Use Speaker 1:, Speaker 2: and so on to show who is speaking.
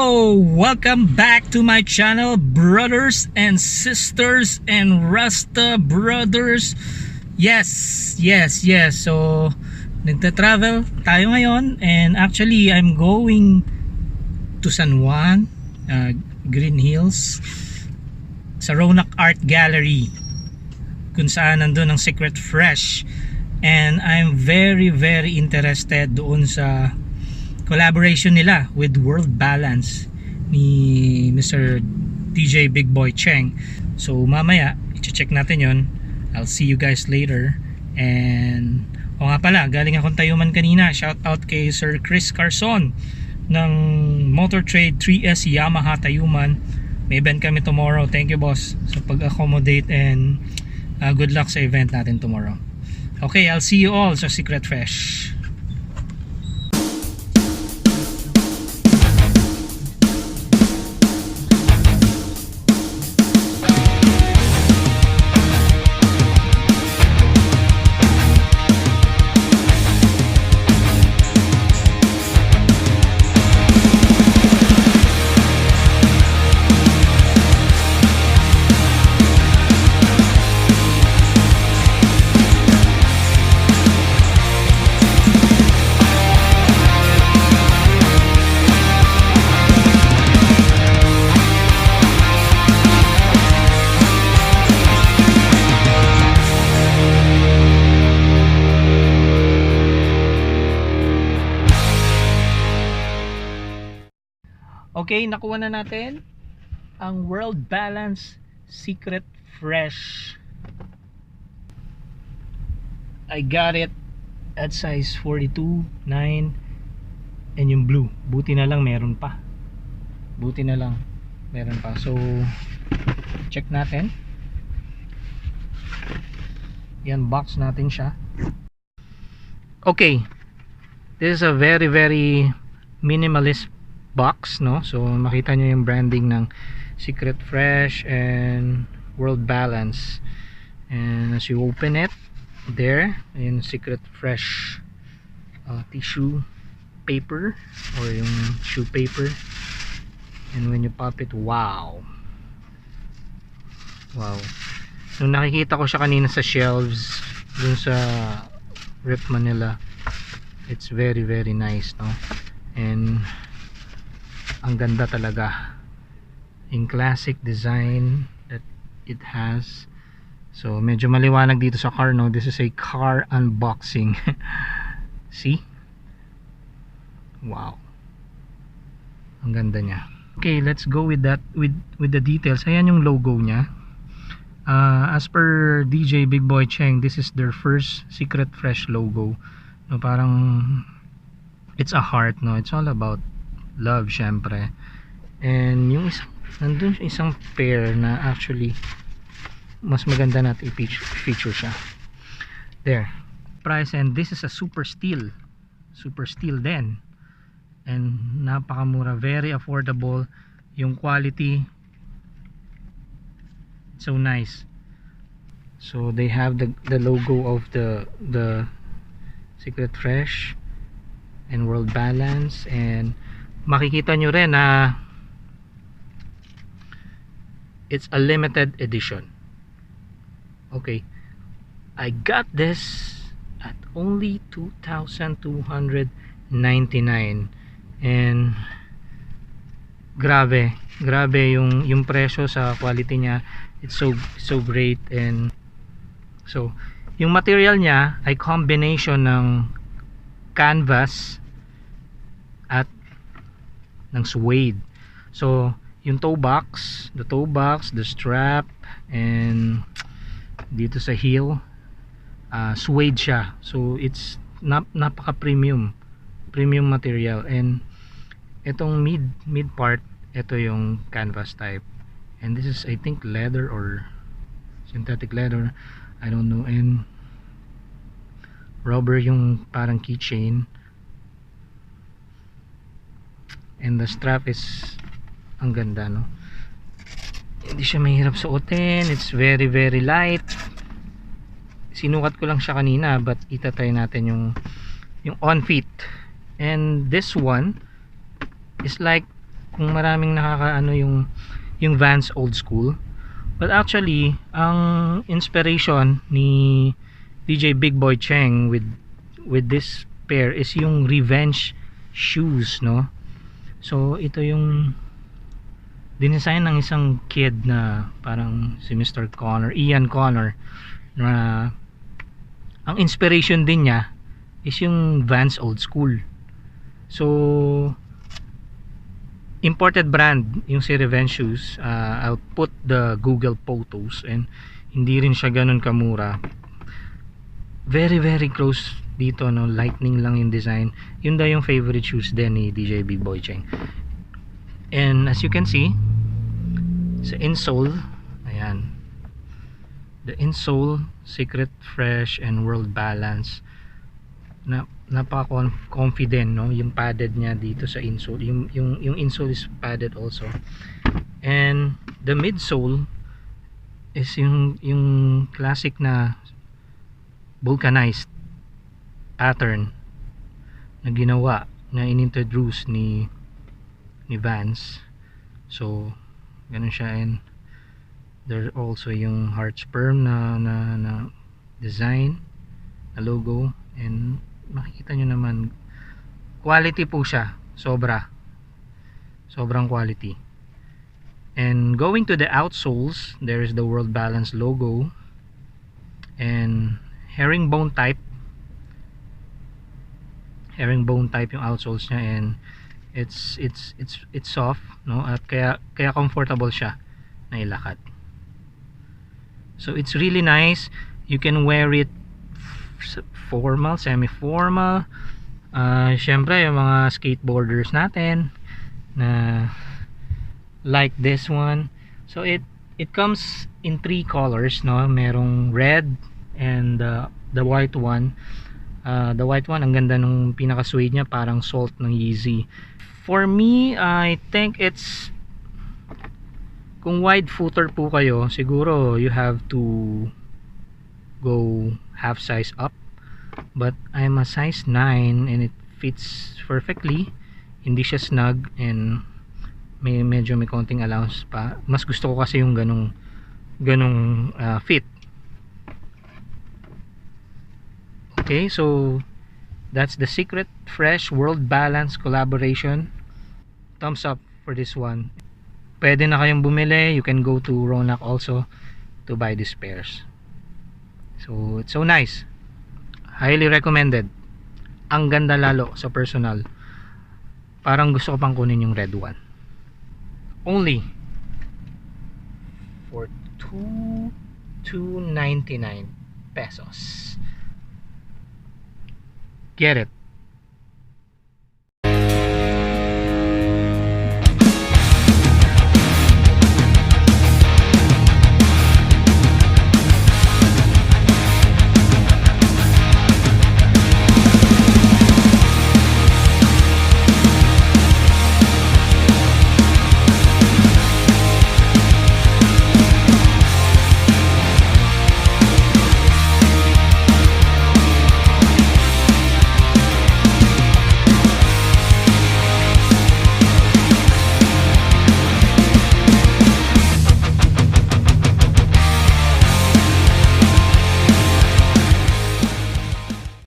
Speaker 1: Yo! Welcome back to my channel, brothers and sisters and Rasta brothers. Yes. So, nagta-travel tayo ngayon, and actually I'm going to San Juan, Green Hills, sa Ronak Art Gallery, kung saan nandun ang Secret Fresh. And I'm very interested doon sa collaboration nila with World Balance ni Mr. DJ Big Boy Cheng. So mamaya i-check natin yon. I'll see you guys later. And o nga pala, galing akong Tayuman kanina. Shout out kay Sir Chris Carson ng Motor Trade 3S Yamaha Tayuman. May event kami tomorrow. Thank you, boss, sa pag-accommodate, and good luck sa event natin tomorrow. Okay, I'll see you all sa Secret Fresh. Okay, nakuha na natin ang World Balance Secret Fresh. I got it at size 42, 9, and yung blue. Buti na lang meron pa. So, check natin. Yan, box natin siya. Okay, this is a very minimalist box, no? So makita nyo yung branding ng Secret Fresh and World Balance, and as you open it, there yung Secret Fresh tissue paper or yung shoe paper, and when you pop it, wow, nung nakikita ko siya kanina sa shelves dun sa Rip Manila, it's very nice, no? And ang ganda talaga, in classic design that it has. So medyo maliwanag dito sa car, no? This is a car unboxing. See? Wow, ang ganda niya. Okay, let's go with that, with the details. Ayan yung logo niya. As per DJ Big Boy Cheng, this is their first Secret Fresh logo, no? Parang it's a heart, no? It's all about love, syempre. And yung isang, nandun isang pair na actually mas maganda natin i-feature siya there. Price, and this is a super steel din, and napakamura, very affordable. Yung quality, so nice. So they have the logo of the Secret Fresh and World Balance, and makikita nyo rin na it's a limited edition. Okay, I got this at only 2,299, and grabe yung presyo sa quality niya. It's so great. And so yung material niya ay combination ng canvas at ng suede. So yung the toe box, the strap, and dito sa heel, suede siya. So it's napaka premium material. And itong mid part, ito yung canvas type, and this is, I think, leather or synthetic leather, I don't know. And rubber yung parang keychain, and the strap is ang ganda, no? Hindi siya mahirap suotin. It's very light. Sinukat ko lang siya kanina, but itatry natin yung on fit. And this one is like kung maraming nakakaano yung Vans old school. But actually, ang inspiration ni DJ Big Boy Cheng with this pair is yung Revenge shoes, no? So ito yung dinesign ng isang kid na parang si Mr. Connor, Ian Connor, na ang inspiration din niya is yung Vans old school. So imported brand yung si Revenge shoes. I'll put the Google photos, and hindi rin siya ganun kamura. Very very close dito, no? Lightning lang yung design. Yun daw yung favorite shoes din ni DJ Big Boy Cheng. And as you can see sa insole, ayan, the insole, Secret Fresh and World Balance, na napaka-confident, no? Yung padded niya dito sa insole, yung insole is padded also, and the midsole is yung classic na vulcanized pattern na ginawa, na inintroduce ni Vans. So ganun siya, and there also yung heart sperm na design na logo, and makikita nyo naman quality po siya, sobrang quality. And going to the outsoles, there is the World Balance logo and herringbone type yung outsoles niya, and it's soft, no? At kaya comfortable siya na ilakad. So it's really nice. You can wear it formal, semi-formal. Syempre yung mga skateboarders natin na like this one. So it comes in 3 colors, no? Merong red and the white one. The white one, ang ganda nung pinaka suede niya, parang salt ng Yeezy. For me, I think it's, kung wide footer po kayo, siguro you have to go half size up, but I'm a size 9 and it fits perfectly. Hindi siya snug, and medyo may konting allowance pa. Mas gusto ko kasi yung ganong fit. Okay, so that's the Secret Fresh World Balance collaboration. Thumbs up for this one. Pwede na kayong bumili. You can go to Ronak also to buy these pairs. So it's so nice, highly recommended. Ang ganda lalo sa personal, parang gusto ko pang kunin yung red one. Only for 299 pesos. Get it.